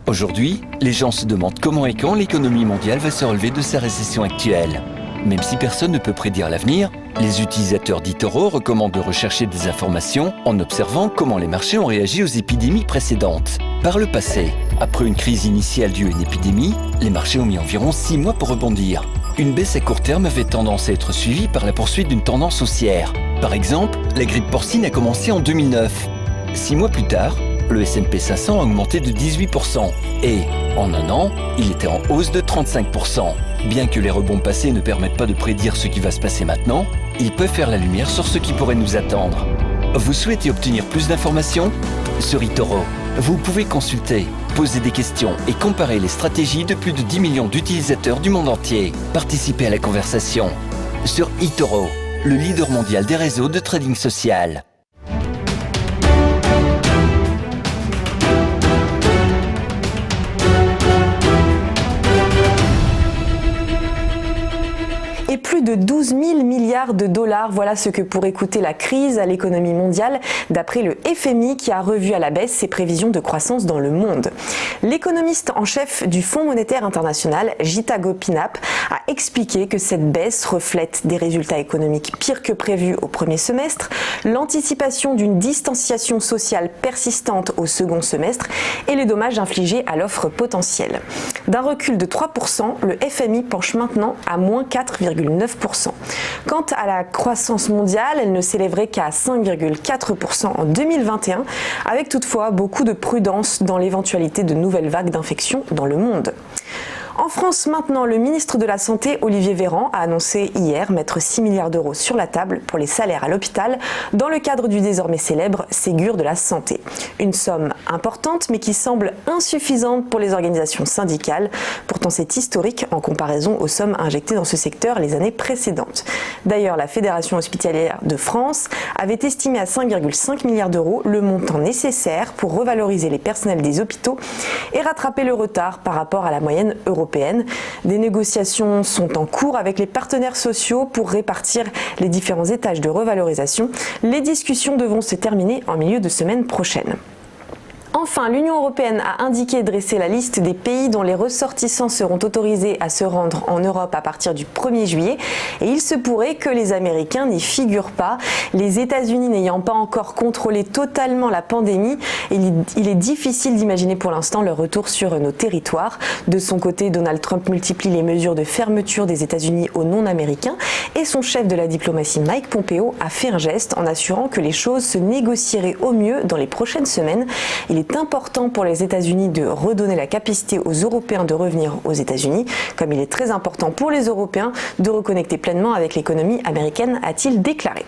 Aujourd'hui, les gens se demandent comment et quand l'économie mondiale va se relever de sa récession actuelle. Même si personne ne peut prédire l'avenir, les utilisateurs d'eToro recommandent de rechercher des informations en observant comment les marchés ont réagi aux épidémies précédentes. Par le passé, après une crise initiale due à une épidémie, les marchés ont mis environ 6 mois pour rebondir. Une baisse à court terme avait tendance à être suivie par la poursuite d'une tendance haussière. Par exemple, la grippe porcine a commencé en 2009. 6 mois plus tard, le S&P 500 a augmenté de 18% et, en un an, il était en hausse de 35%. Bien que les rebonds passés ne permettent pas de prédire ce qui va se passer maintenant, ils peuvent faire la lumière sur ce qui pourrait nous attendre. Vous souhaitez obtenir plus d'informations ? Sur eToro, vous pouvez consulter, poser des questions et comparer les stratégies de plus de 10 millions d'utilisateurs du monde entier. Participez à la conversation sur eToro, le leader mondial des réseaux de trading social. Et plus de 12 000 milliards de dollars, voilà ce que pourrait coûter la crise à l'économie mondiale, d'après le FMI qui a revu à la baisse ses prévisions de croissance dans le monde. L'économiste en chef du Fonds monétaire international, Jita Gopinath, a expliqué que cette baisse reflète des résultats économiques pires que prévus au premier semestre, l'anticipation d'une distanciation sociale persistante au second semestre et les dommages infligés à l'offre potentielle. D'un recul de 3%, le FMI penche maintenant à moins 4,9%. Quant à la croissance mondiale, elle ne s'élèverait qu'à 5,4% en 2021, avec toutefois beaucoup de prudence dans l'éventualité de nouvelles vagues d'infections dans le monde. En France maintenant, le ministre de la Santé, Olivier Véran, a annoncé hier mettre 6 milliards d'euros sur la table pour les salaires à l'hôpital dans le cadre du désormais célèbre Ségur de la Santé. Une somme importante mais qui semble insuffisante pour les organisations syndicales. Pourtant c'est historique en comparaison aux sommes injectées dans ce secteur les années précédentes. D'ailleurs, la Fédération hospitalière de France avait estimé à 5,5 milliards d'euros le montant nécessaire pour revaloriser les personnels des hôpitaux et rattraper le retard par rapport à la moyenne européenne. Des négociations sont en cours avec les partenaires sociaux pour répartir les différents étages de revalorisation. Les discussions devront se terminer en milieu de semaine prochaine. Enfin, l'Union européenne a indiqué dresser la liste des pays dont les ressortissants seront autorisés à se rendre en Europe à partir du 1er juillet et il se pourrait que les Américains n'y figurent pas. Les États-Unis n'ayant pas encore contrôlé totalement la pandémie, il est difficile d'imaginer pour l'instant leur retour sur nos territoires. De son côté, Donald Trump multiplie les mesures de fermeture des États-Unis aux non-américains et son chef de la diplomatie Mike Pompeo a fait un geste en assurant que les choses se négocieraient au mieux dans les prochaines semaines. Il est important pour les États-Unis de redonner la capacité aux Européens de revenir aux États-Unis, comme il est très important pour les Européens de reconnecter pleinement avec l'économie américaine, a-t-il déclaré.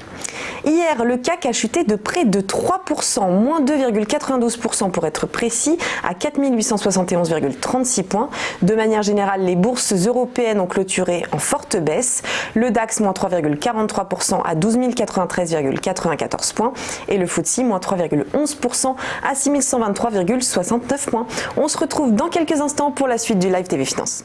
Hier, le CAC a chuté de près de 3%, moins 2,92% pour être précis, à 4 871,36 points. De manière générale, les bourses européennes ont clôturé en forte baisse. Le DAX, moins 3,43% à 12 093,94 points et le FTSE, moins 3,11% à 6 123,69 points. On se retrouve dans quelques instants pour la suite du Live TV Finance.